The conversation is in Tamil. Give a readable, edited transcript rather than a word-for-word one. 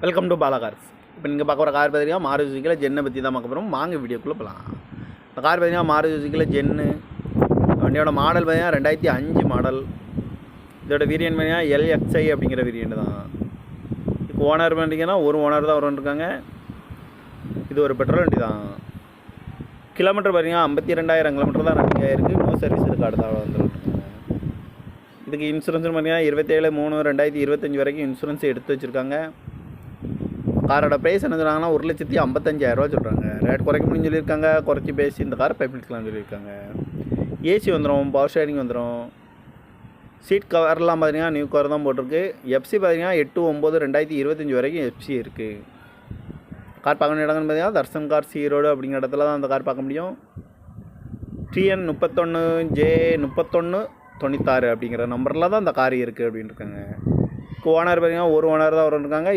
Welcome to Bala cars. இப்போ நீங்கள் பார்க்க போகிற கார் பார்த்தீங்கன்னா மாருதி சுசுக்கியில் ஜென்னை பற்றி தான் பார்க்க போகிறோம். வாங்க வீடியோக்குள்ளே போகலாம். இந்த கார் பார்த்தீங்கன்னா மாருதி சுசுக்கியில் ஜென்னு. வண்டியோட மாடல் பார்த்தீங்கன்னா 2005 மாடல். இதோட வேரியன்ட் பார்த்தீங்கன்னா LXI அப்படிங்கிற வேரியன்ட் தான். இப்போ ஓனர் பண்ணிங்கன்னா ஒரு ஓனர் தான் இருக்காங்க. இது ஒரு பெட்ரோல் வண்டி தான். கிலோமீட்டர் பார்த்தீங்கன்னா 52,000 கிலோமீட்டர் தான் ரன்னிங் ஆகிருக்கு. நோ சர்வீஸ் இருக்குது. அடுத்த வந்துருக்காங்க. இதுக்கு இன்சூரன்ஸ் பார்த்தீங்கன்னா 27/3/2025 வரைக்கும் இன்சூரன்ஸ் எடுத்து வச்சுருக்காங்க. காரோட ப்ரைஸ் என்ன சொல்கிறாங்கன்னா 1,55,000 சொல்கிறாங்க. ரேட் குறைக்க முடியும்னு சொல்லியிருக்காங்க. குறைச்சி பேசி இந்த காரை பைப்பிடிக்கலாம்னு சொல்லியிருக்காங்க. ஏசி வந்துடும், பவர் ஷேரிங் வந்துடும். சீட் கவர்லாம் பார்த்தீங்கன்னா நியூ கவர் தான் போட்டிருக்கு. எஃப்சி பார்த்தீங்கன்னா 8/9/2025 வரைக்கும் எஃப்சி இருக்குது. கார் பார்க்க வேண்டிய இடங்கள்னு பார்த்தீங்கன்னா தர்சன் கார் ஈரோடு அப்படிங்கிற இடத்துல தான் அந்த கார் பார்க்க முடியும். TN 31J3196 அப்படிங்கிற நம்பரில் தான் அந்த கார் இருக்குது அப்படின்னு இருக்காங்க. ஓனர் பார்த்தீங்கன்னா ஒரு ஓனர் தான் இருக்காங்க. இது